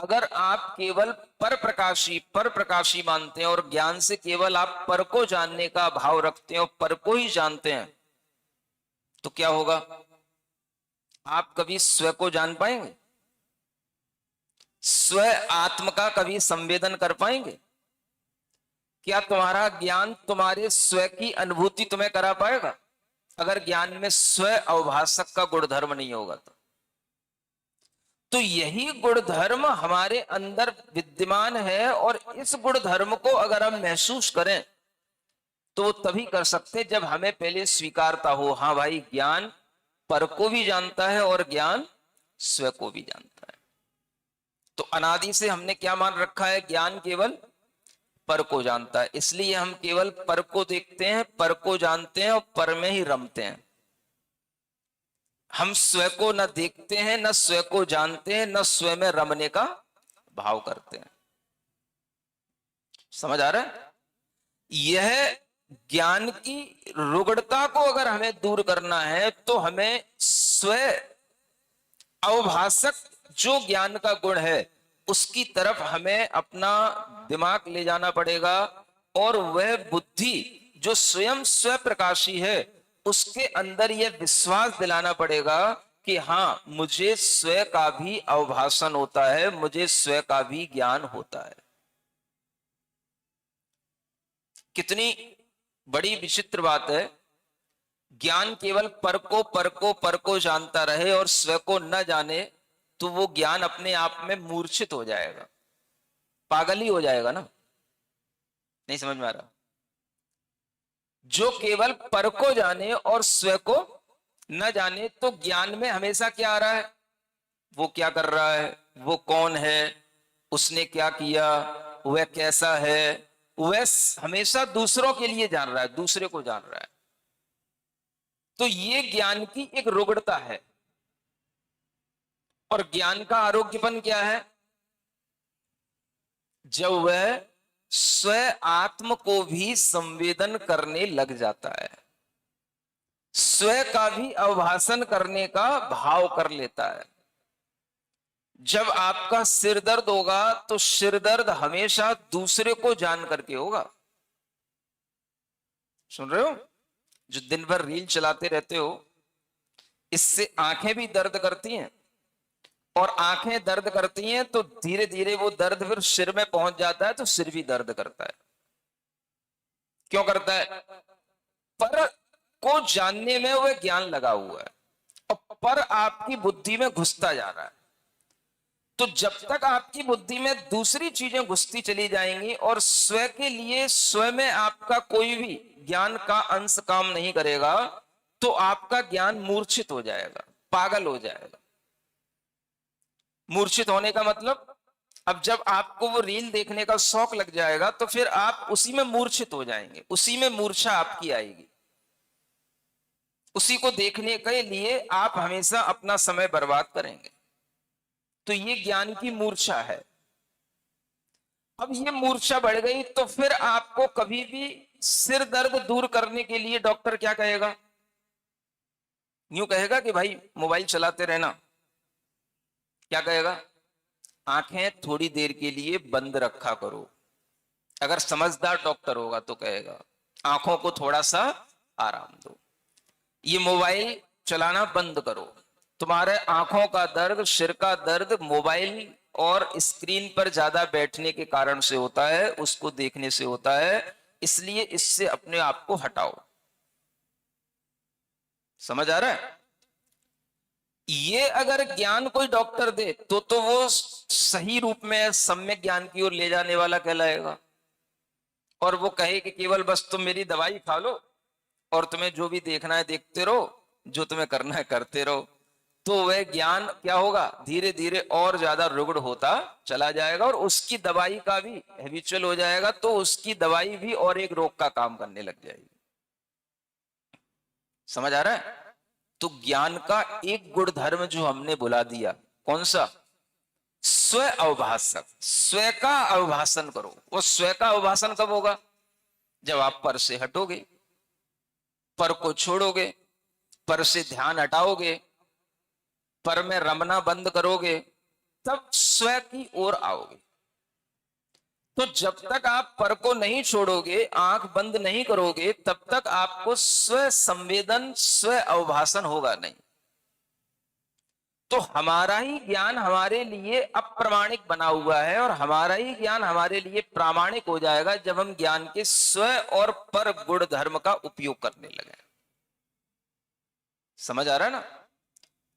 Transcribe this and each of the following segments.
अगर आप केवल पर प्रकाशी मानते हैं और ज्ञान से केवल आप पर को जानने का भाव रखते हैं और पर को ही जानते हैं, तो क्या होगा? आप कभी स्व को जान पाएंगे? स्व आत्म का कभी संवेदन कर पाएंगे? क्या तुम्हारा ज्ञान तुम्हारे स्व की अनुभूति तुम्हें करा पाएगा? अगर ज्ञान में स्व अवभाषक का गुणधर्म नहीं होगा तो यही गुणधर्म हमारे अंदर विद्यमान है, और इस गुणधर्म को अगर हम महसूस करें तो तभी कर सकते जब हमें पहले स्वीकारता हो, हाँ भाई ज्ञान पर को भी जानता है और ज्ञान स्व को भी जानता है। तो अनादि से हमने क्या मान रखा है? ज्ञान केवल पर को जानता है, इसलिए हम केवल पर को देखते हैं, पर को जानते हैं और पर में ही रमते हैं। हम स्व को न देखते हैं, न स्व को जानते हैं, न स्व में रमने का भाव करते हैं। समझ आ रहा है? यह ज्ञान की रुग्णता को अगर हमें दूर करना है तो हमें स्व अवभाषक जो ज्ञान का गुण है उसकी तरफ हमें अपना दिमाग ले जाना पड़ेगा, और वह बुद्धि जो स्वयं स्व प्रकाशी है उसके अंदर यह विश्वास दिलाना पड़ेगा कि हाँ, मुझे स्व का भी अवभाषण होता है, मुझे स्व का भी ज्ञान होता है। कितनी बड़ी विचित्र बात है, ज्ञान केवल पर को जानता रहे और स्व को न जाने तो वो ज्ञान अपने आप में मूर्छित हो जाएगा, पागल ही हो जाएगा ना। नहीं समझ में आ रहा? जो केवल पर को जाने और स्व को न जाने तो ज्ञान में हमेशा क्या आ रहा है? वो क्या कर रहा है, वो कौन है, उसने क्या किया, वह कैसा है, वह हमेशा दूसरों के लिए जान रहा है, दूसरे को जान रहा है। तो ये ज्ञान की एक रुग्णता है। और ज्ञान का आरोग्यपन क्या है? जब वह स्व आत्म को भी संवेदन करने लग जाता है, स्व का भी अवभाषण करने का भाव कर लेता है। जब आपका सिर दर्द होगा तो सिर दर्द हमेशा दूसरे को जान करके होगा। सुन रहे हो? जो दिन भर रील चलाते रहते हो, इससे आंखें भी दर्द करती हैं, और आंखें दर्द करती हैं तो धीरे धीरे वो दर्द फिर सिर में पहुंच जाता है, तो सिर भी दर्द करता है। क्यों करता है? पर को जानने में वह ज्ञान लगा हुआ है और पर आपकी बुद्धि में घुसता जा रहा है। तो जब तक आपकी बुद्धि में दूसरी चीजें घुसती चली जाएंगी और स्व के लिए स्व में आपका कोई भी ज्ञान का अंश काम नहीं करेगा, तो आपका ज्ञान मूर्छित हो जाएगा, पागल हो जाएगा। मूर्छित होने का मतलब, अब जब आपको वो रील देखने का शौक लग जाएगा तो फिर आप उसी में मूर्छित हो जाएंगे, उसी में मूर्छा आपकी आएगी। उसी को देखने के लिए आप हमेशा अपना समय बर्बाद करेंगे। तो ये ज्ञान की मूर्छा है। अब ये मूर्छा बढ़ गई तो फिर आपको कभी भी सिर दर्द दूर करने के लिए डॉक्टर क्या कहेगा? यूं कहेगा कि भाई मोबाइल चलाते रहना। क्या कहेगा? आंखें थोड़ी देर के लिए बंद रखा करो। अगर समझदार डॉक्टर होगा तो कहेगा आंखों को थोड़ा सा आराम दो, ये मोबाइल चलाना बंद करो। तुम्हारे आंखों का दर्द, सिर का दर्द मोबाइल और स्क्रीन पर ज्यादा बैठने के कारण से होता है, उसको देखने से होता है, इसलिए इससे अपने आप को हटाओ। समझ आ रहा है? ये अगर ज्ञान कोई डॉक्टर दे तो वो सही रूप में सम्यक ज्ञान की ओर ले जाने वाला कहलाएगा। और वो कहे कि केवल बस तुम मेरी दवाई खा लो और तुम्हें जो भी देखना है देखते रहो, जो तुम्हें करना है करते रहो, तो वह ज्ञान क्या होगा? धीरे धीरे और ज्यादा रुग्ण होता चला जाएगा और उसकी दवाई का भी हैबिचुअल हो जाएगा, तो उसकी दवाई भी और एक रोग का काम करने लग जाएगी। समझ आ रहा है? तो ज्ञान का एक गुण धर्म जो हमने बुला दिया, कौन सा? स्व अवभाषक। स्व का अवभाषण करो। वो स्व का अवभाषण कब होगा? जब आप पर से हटोगे, पर को छोड़ोगे, पर से ध्यान हटाओगे, पर में रमना बंद करोगे, तब स्व की ओर आओगे। तो जब तक आप पर को नहीं छोड़ोगे, आंख बंद नहीं करोगे, तब तक आपको स्व संवेदन, स्व अवभाषण होगा नहीं। तो हमारा ही ज्ञान हमारे लिए अप्रामाणिक बना हुआ है और हमारा ही ज्ञान हमारे लिए प्रामाणिक हो जाएगा जब हम ज्ञान के स्व और पर गुण धर्म का उपयोग करने लगे। समझ आ रहा है ना?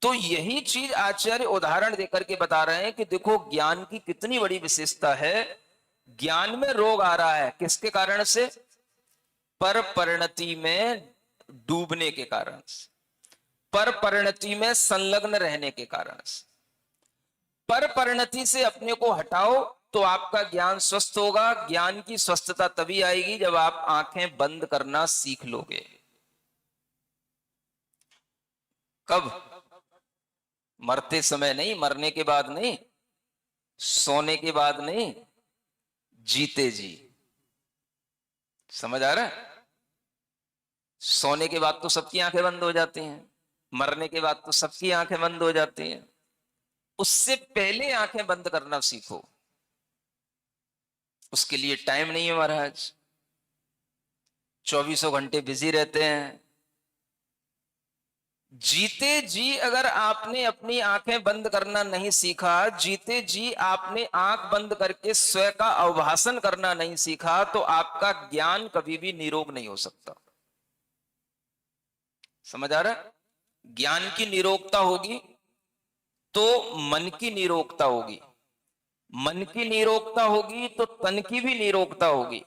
तो यही चीज आचार्य उदाहरण देकर के बता रहे हैं कि देखो ज्ञान की कितनी बड़ी विशेषता है। ज्ञान में रोग आ रहा है किसके कारण से? पर परिणति में डूबने के कारण से, पर परिणति में संलग्न रहने के कारण से। पर परिणति से अपने को हटाओ तो आपका ज्ञान स्वस्थ होगा। ज्ञान की स्वस्थता तभी आएगी जब आप आंखें बंद करना सीख लोगे। कब? मरते समय नहीं, मरने के बाद नहीं, सोने के बाद नहीं, जीते जी। समझ आ रहा है? सोने के बाद तो सबकी आंखें बंद हो जाती हैं, मरने के बाद तो सबकी आंखें बंद हो जाती हैं। उससे पहले आंखें बंद करना सीखो। उसके लिए टाइम नहीं है महाराज, 24 घंटे बिजी रहते हैं। जीते जी अगर आपने अपनी आंखें बंद करना नहीं सीखा, जीते जी आपने आंख बंद करके स्व का अवभाषण करना नहीं सीखा, तो आपका ज्ञान कभी भी निरोग नहीं हो सकता। समझ आ रहा है? ज्ञान की निरोगता होगी तो मन की निरोगता होगी, मन की निरोगता होगी तो तन की भी निरोगता होगी।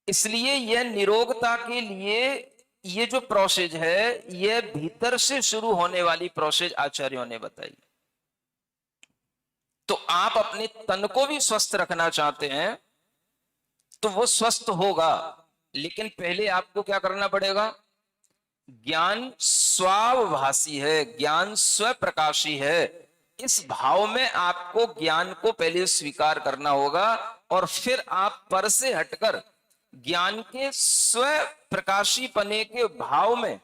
इसलिए यह निरोगता के लिए ये जो प्रोसेस है, यह भीतर से शुरू होने वाली प्रोसेस आचार्यों ने बताई। तो आप अपने तन को भी स्वस्थ रखना चाहते हैं तो वो स्वस्थ होगा, लेकिन पहले आपको क्या करना पड़ेगा? ज्ञान स्वावभाषी है, ज्ञान स्वप्रकाशी है। इस भाव में आपको ज्ञान को पहले स्वीकार करना होगा और फिर आप पर से हटकर ज्ञान के स्व प्रकाशी पने के भाव में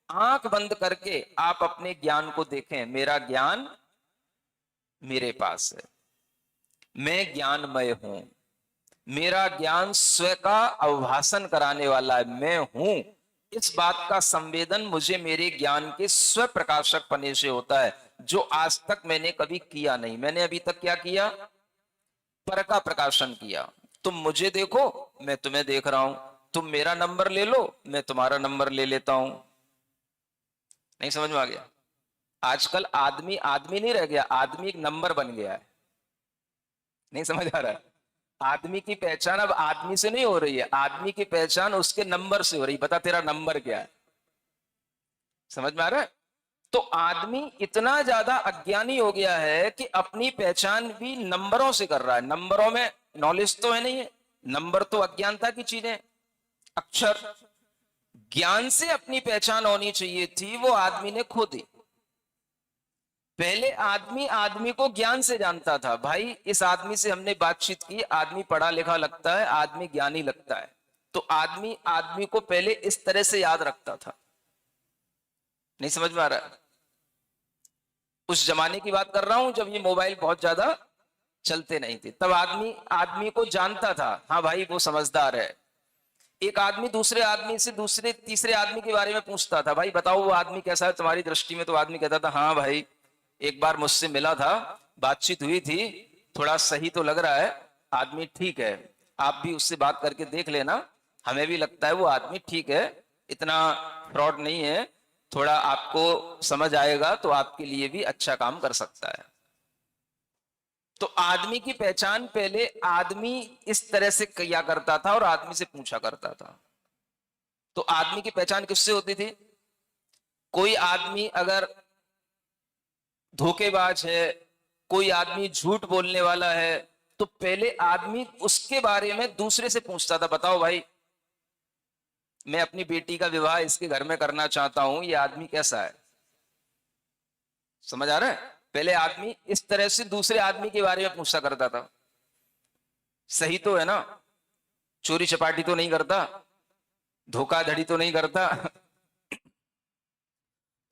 आंख बंद करके आप अपने ज्ञान को देखें। मेरा ज्ञान मेरे पास है, मैं ज्ञानमय हूं, मेरा ज्ञान स्व का अवभाषण कराने वाला है, मैं हूं। इस बात का संवेदन मुझे मेरे ज्ञान के स्व प्रकाशक पने से होता है, जो आज तक मैंने कभी किया नहीं। मैंने अभी तक क्या किया? पर का प्रकाशन किया। तुम मुझे देखो, मैं तुम्हें देख रहा हूं, तुम मेरा नंबर ले लो, मैं तुम्हारा नंबर ले लेता हूं। नहीं समझ में आ गया? आजकल आदमी आदमी नहीं रह गया, आदमी एक नंबर बन गया है। नहीं समझ आ रहा है? आदमी की पहचान अब आदमी से नहीं हो रही है, आदमी की पहचान उसके नंबर से हो रही है। बता तेरा नंबर क्या है? समझ में आ रहा है? तो आदमी इतना ज्यादा अज्ञानी हो गया है कि अपनी पहचान भी नंबरों से कर रहा है। नंबरों में नॉलेज तो है नहीं है, नंबर तो अज्ञानता की चीज है, अक्षर। ज्ञान से अपनी पहचान होनी चाहिए थी, वो आदमी ने खो दी। पहले आदमी आदमी को ज्ञान से जानता था। भाई इस आदमी से हमने बातचीत की, आदमी पढ़ा लिखा लगता है, आदमी ज्ञानी लगता है। तो आदमी आदमी को पहले इस तरह से याद रखता था। नहीं समझ में आ रहा है? उस जमाने की बात कर रहा हूं जब ये मोबाइल बहुत ज्यादा चलते नहीं थे। तब आदमी आदमी को जानता था, हाँ भाई वो समझदार है। एक आदमी दूसरे आदमी से दूसरे तीसरे आदमी के बारे में पूछता था, भाई बताओ वो आदमी कैसा है तुम्हारी दृष्टि में? तो आदमी कहता था, हाँ भाई एक बार मुझसे मिला था, बातचीत हुई थी, थोड़ा सही तो लग रहा है, आदमी ठीक है, आप भी उससे बात करके देख लेना, हमें भी लगता है वो आदमी ठीक है, इतना फ्रॉड नहीं है, थोड़ा आपको समझ आएगा तो आपके लिए भी अच्छा काम कर सकता है। तो आदमी की पहचान पहले आदमी इस तरह से किया करता था और आदमी से पूछा करता था। तो आदमी की पहचान किससे होती थी? कोई आदमी अगर धोखेबाज है, कोई आदमी झूठ बोलने वाला है, तो पहले आदमी उसके बारे में दूसरे से पूछता था, बताओ भाई मैं अपनी बेटी का विवाह इसके घर में करना चाहता हूं, ये आदमी कैसा है? समझ आ रहा है? पहले आदमी इस तरह से दूसरे आदमी के बारे में पूछता करता था, सही तो है ना, चोरी चपाटी तो नहीं करता, धोखाधड़ी तो नहीं करता।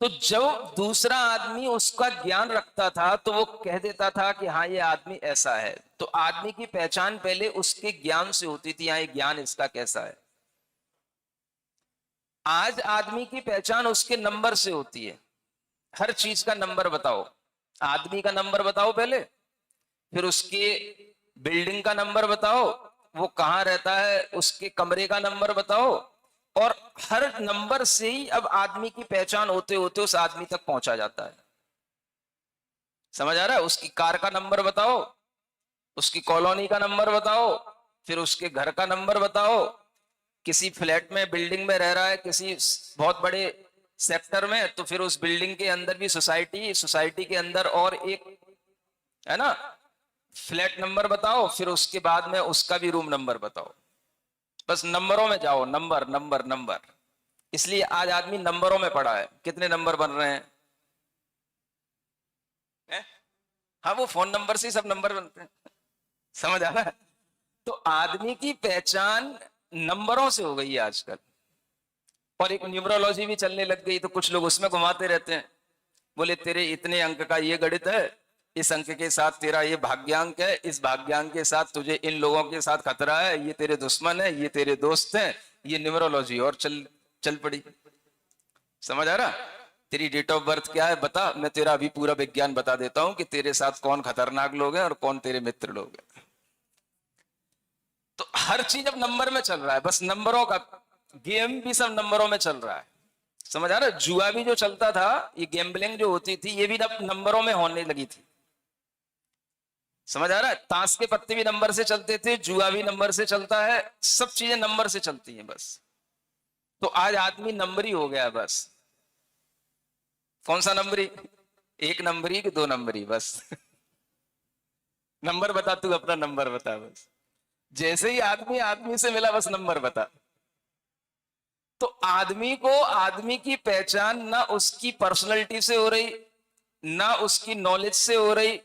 तो जब दूसरा आदमी उसका ज्ञान रखता था तो वो कह देता था कि हाँ ये आदमी ऐसा है। तो आदमी की पहचान पहले उसके ज्ञान से होती थी, हाँ ये ज्ञान इसका कैसा है। आज आदमी की पहचान उसके नंबर से होती है। हर चीज का नंबर बताओ, आदमी का नंबर बताओ पहले, फिर उसके बिल्डिंग का नंबर बताओ, वो कहाँ रहता है उसके कमरे का नंबर बताओ, और हर नंबर से ही अब आदमी की पहचान होते होते उस आदमी तक पहुंचा जाता है। समझ आ रहा है? उसकी कार का नंबर बताओ, उसकी कॉलोनी का नंबर बताओ, फिर उसके घर का नंबर बताओ, किसी फ्लैट में बिल्डिंग में रह रहा है किसी बहुत बड़े सेक्टर में, तो फिर उस बिल्डिंग के अंदर भी सोसाइटी, सोसाइटी के अंदर और एक है ना फ्लैट नंबर बताओ, फिर उसके बाद में उसका भी रूम नंबर बताओ। बस नंबरों में जाओ, नंबर नंबर नंबर। इसलिए आज आदमी नंबरों में पड़ा है। कितने नंबर बन रहे हैं? हाँ, वो फोन नंबर से ही सब नंबर बनते हैं। समझ आ रहा है? तो आदमी की पहचान नंबरों से हो गई है आजकल। और एक न्यूमरोलॉजी भी चलने लग गई, तो कुछ लोग उसमें घुमाते रहते हैं। बोले तेरे इतने अंक का ये गणित है, इस अंक के साथ तेरा ये भाग्यांक है, इस भाग्यांक के साथ तुझे इन लोगों के साथ खतरा है, ये तेरे दुश्मन है, ये तेरे दोस्त हैं। ये न्यूमरोलॉजी और चल चल पड़ी। समझ आ रहा? तेरी डेट ऑफ बर्थ क्या है बता, मैं तेरा अभी पूरा विज्ञान बता देता हूं कि तेरे साथ कौन खतरनाक लोग हैं और कौन तेरे मित्र लोग हैं। तो हर चीज अब नंबर में चल रहा है, बस नंबरों का गेम भी सब नंबरों में चल रहा है। समझ आ रहा है? जुआ भी जो चलता था, ये गैम्बलिंग जो होती थी, ये भी अब नंबरों में होने लगी थी। समझ आ रहा है? ताश के पत्ते भी नंबर से चलते थे, जुआ भी नंबर से चलता है, सब चीजें नंबर से चलती हैं बस। तो आज आदमी नंबरी हो गया बस। कौन सा नंबरी? एक नंबरी कि दो नंबरी? बस नंबर बता, तू अपना नंबर बता बस। जैसे ही आदमी आदमी से मिला, बस नंबर बता। तो आदमी को आदमी की पहचान ना उसकी पर्सनैलिटी से हो रही, ना उसकी नॉलेज से हो रही,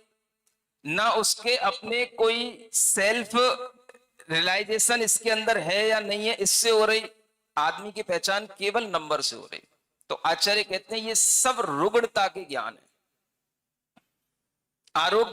ना उसके अपने कोई सेल्फ रियलाइजेशन इसके अंदर है या नहीं है इससे हो रही। आदमी की पहचान केवल नंबर से हो रही। तो आचार्य कहते हैं ये सब रुग्णता के ज्ञान है। आरोग्य